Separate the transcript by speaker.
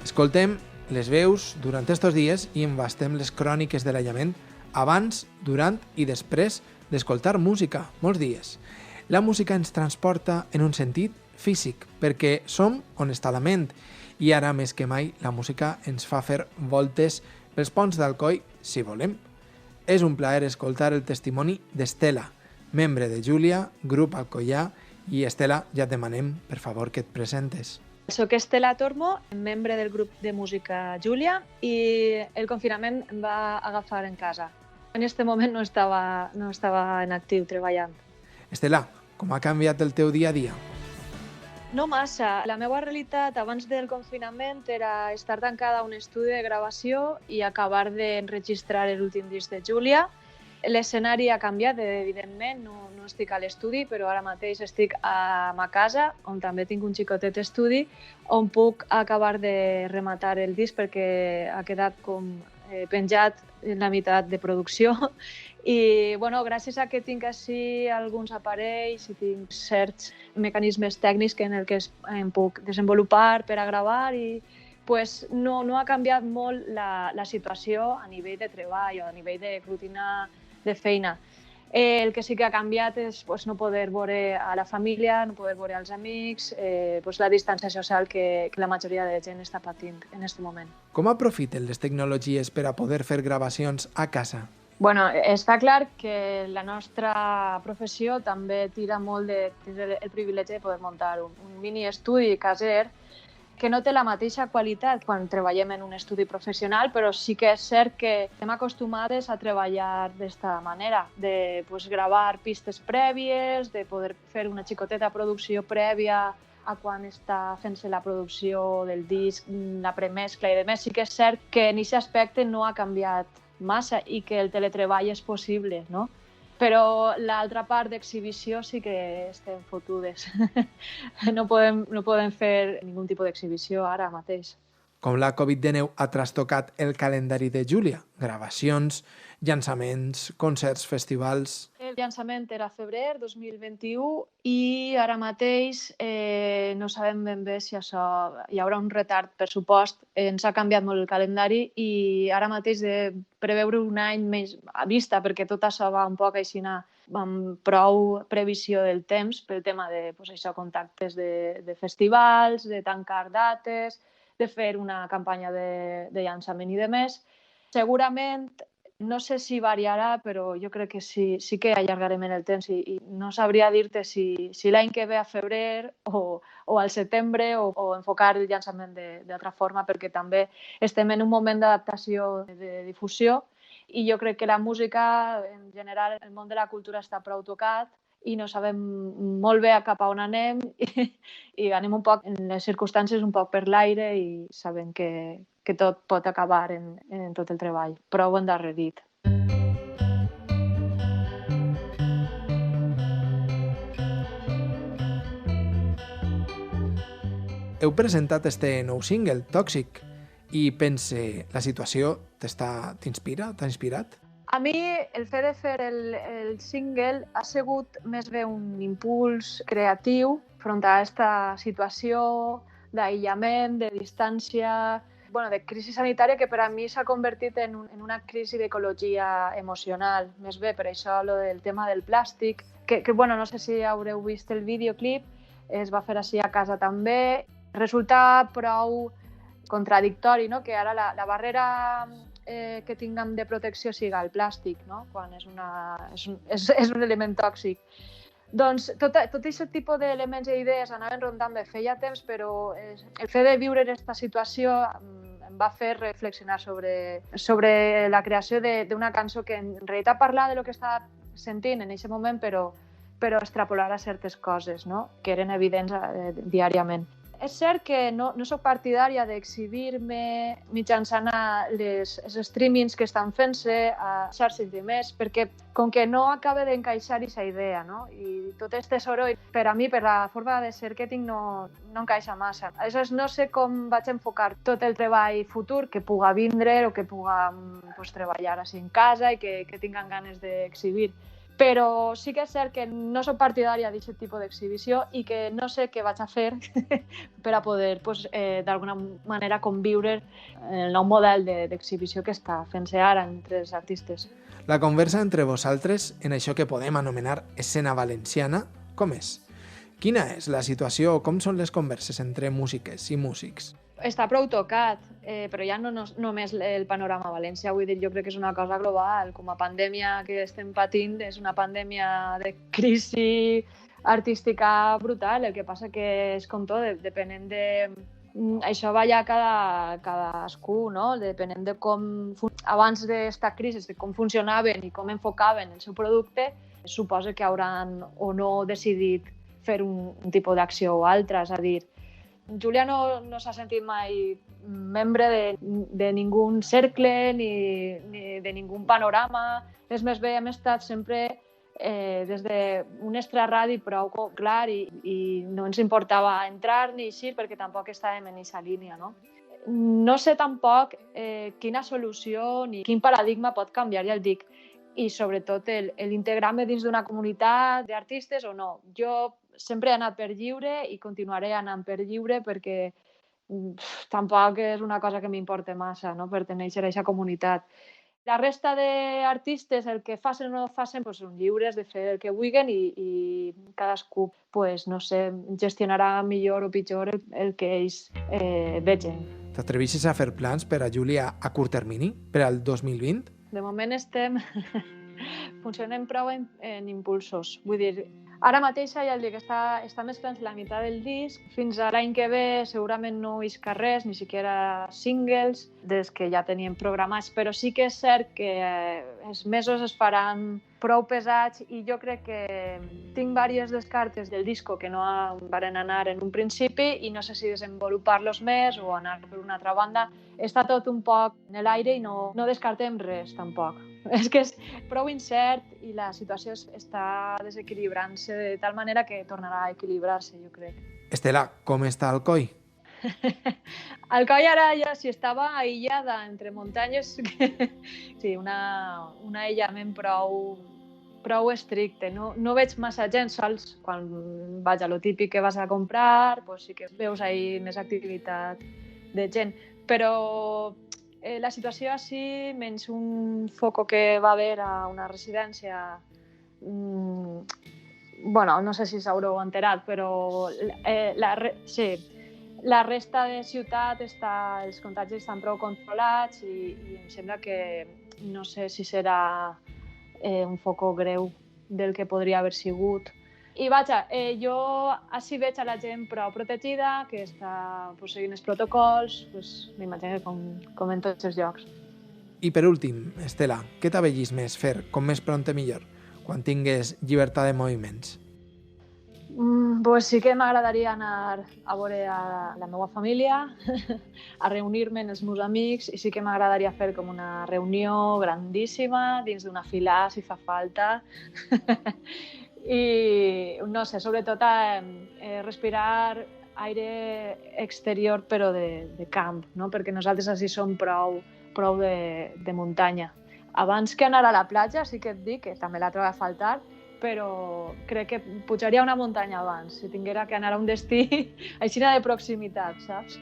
Speaker 1: Escoltem les veus durant estos dies i embastem les cròniques de l'aïllament abans, durant i després d'escoltar música, molts dies. La música ens transporta en un sentit físic, perquè som on està la ment, i ara més que mai la música ens fa fer voltes pels ponts d'Alcoi si volem. És un plaer escoltar el testimoni d'Estela, membre de Júlia, grup alcoià, i Estela, ja et demanem, per favor, que et presentes.
Speaker 2: Soc Estela Tormo, membre del grup de música Júlia, i el confinament em va agafar en casa. En aquest moment no estava en actiu treballant.
Speaker 1: Estela, com ha canviat el teu dia a dia?
Speaker 2: No massa. La meva realitat abans del confinament era estar tancada a un estudi de gravació i acabar d'enregistrar l'últim disc de Júlia. L'escenari ha canviat, evidentment, no estic a l'estudi, però ara mateix estic a ma casa, on també tinc un xicotet estudi, on puc acabar de rematar el disc perquè ha quedat com penjat en la meitat de producció. I gràcies a que tinc així alguns aparells i tinc certs mecanismes tècnics en els que em puc desenvolupar per a gravar i no ha canviat molt la situació a nivell de treball o a nivell de rutina de feina. El que sí que ha canviat és no poder veure a la família, no poder veure als amics, la distància social que la majoria de gent està patint en aquest moment.
Speaker 1: Com aprofiten les tecnologies per a poder fer gravacions a casa?
Speaker 2: Està clar que la nostra professió també tira molt de tindre el privilegi de poder muntar un mini estudi caser que no té la mateixa qualitat quan treballem en un estudi professional, però sí que és cert que estem acostumades a treballar d'esta manera, de gravar pistes prèvies, de poder fer una xicoteta producció prèvia a quan està fent-se la producció del disc, la premescla i demés. Sí que és cert que en aquest aspecte no ha canviat massa i que el teletreball és possible, no? Però l'altra part d'exhibició sí que estem fotudes. No podem fer ningun tipus d'exhibició ara mateix.
Speaker 1: Com la Covid-19 ha trastocat el calendari de Júlia? Gravacions, llançaments, concerts, festivals...
Speaker 2: El llançament era febrer 2021 i ara mateix no sabem ben bé si això hi haurà un retard per supost. Ens ha canviat molt el calendari i ara mateix de preveure un any més a vista, perquè tot això va un poc així amb prou previsió del temps pel tema de contactes de festivals, de tancar dates, de fer una campanya de llançament i de més. Segurament, no sé si variarà, però jo crec que sí que allargarem en el temps i no sabria dir-te si l'any que ve a febrer o al setembre o enfocar el llançament d'altra forma, perquè també estem en un moment d'adaptació de difusió i jo crec que la música, en general, el món de la cultura està prou tocat i no sabem molt bé cap a on anem i anem un poc en les circumstàncies un poc per l'aire i sabem que tot pot acabar en tot el treball, prou endarrerit.
Speaker 1: Heu presentat este nou single, Tòxic, i pense, la situació t'inspira? T'ha inspirat?
Speaker 2: A mi el fet de fer el single ha sigut més bé un impuls creatiu front a aquesta situació d'aïllament, de distància, de crisi sanitària que per a mi s'ha convertit en una crisi d'ecologia emocional. Més bé, per això el tema del plàstic, que no sé si haureu vist el videoclip, es va fer així a casa també. Resulta prou contradictori, no? Que ara la barrera que tinguem de protecció siga el plàstic, no? Quan és un element tòxic. Doncs tot aquest tipus d'elements i idees anaven rondant de feia temps, però el fet de viure en aquesta situació em va fer reflexionar sobre la creació d'una cançó que en realitat parla de lo que estava sentint en aquest moment, però extrapolar a certes coses, no? Que eren evidents diàriament. És cert que no soc partidària d'exhibir-me mitjançant els streamings que estan fent-se a xarxes i més, perquè com que no acaba d'encaixar aquesta idea, no? I tot este soroll, per a mi, per la forma de ser que tinc, no encaixa massa. Aleshores, no sé com vaig enfocar tot el treball futur que puga vindre o que puga treballar així en casa i que tinguin ganes d'exhibir. Però sí que és cert que no soc partidària d'aquest tipus d'exhibició i que no sé què vaig a fer per a poder, d'alguna manera, conviure el nou model d'exhibició que està fent-se ara entre els artistes.
Speaker 1: La conversa entre vosaltres en això que podem anomenar escena valenciana, com és? Quina és la situació o com són les converses entre músiques i músics?
Speaker 2: Està prou tocat, però ja no només el panorama València, vull dir, jo crec que és una cosa global. Com a pandèmia que estem patint, és una pandèmia de crisi artística brutal. El que passa que és com tot, depenent de... Això va ja cadascú, no? Depenent de com... Abans d'esta crisi, de com funcionaven i com enfocaven el seu producte, suposa que hauran o no decidit fer un tipus d'acció o altra, és a dir, Júlia no s'ha sentit mai membre de ningú cercle ni de ningú panorama. És més bé, hem estat sempre des d'un extraradi prou clar i no ens importava entrar ni eixir perquè tampoc estàvem en aquesta línia, no? No sé tampoc quina solució ni quin paradigma pot canviar, ja el dic, i sobretot l'integrar-me dins d'una comunitat d'artistes o no. Jo sempre he anat per lliure i continuaré anant per lliure perquè tampoc és una cosa que m'importa massa, no? Pertenèixer a aquesta comunitat. La resta d'artistes, el que facin o no facin, són lliures de fer el que vulguin i cadascú, no sé, gestionarà millor o pitjor el que ells vegin.
Speaker 1: T'atreveixes a fer plans per a Júlia a curt termini, per al 2020?
Speaker 2: De moment funcionem prou en impulsos. Vull dir, ara mateix ja el dic, està més plans la meitat del disc. Fins a l'any que ve segurament no isca res, ni siquiera singles, des que ja teníem programats, però sí que és cert que els mesos es faran prou pesats i jo crec que tinc diverses descartes del disco que no varen anar en un principi i no sé si desenvolupar-los més o anar per una altra banda. Està tot un poc en l'aire i no descartem res tampoc. És que és prou incert i la situació està desequilibrant-se de tal manera que tornarà a equilibrar-se, jo crec.
Speaker 1: Estela, com està Alcoi?
Speaker 2: Alcoi ara ja, si estava aïllada entre muntanyes, sí, un aïllament prou estricte. No veig massa gent sols. Quan vaig a lo típic que vas a comprar, sí que veus ahí més activitat de gent. Però la situació així, menys un foco que va haver a una residència, no sé si s'haureu enterat, però sí, la resta de ciutat els contagis estan prou controlats i em sembla que no sé si serà un foco greu del que podria haver sigut. I vaja, jo així veig a la gent prou protegida, que està seguint els protocols, m'imagino com en tots els llocs.
Speaker 1: I per últim, Estela, què t'avellis més fer, com més prompte millor, quan tingues llibertat de moviments?
Speaker 2: Sí que m'agradaria anar a veure a la meva família, a reunir-me amb els meus amics i sí que m'agradaria fer com una reunió grandíssima dins d'una fila, si fa falta. I, no sé, sobretot respirar aire exterior però de camp, no? Perquè nosaltres així som prou de muntanya. Abans que anar a la platja, sí que et dic que també la trobo a faltar, però crec que pujaria una muntanya abans, si tinguera que anar a un destí així de proximitat, saps?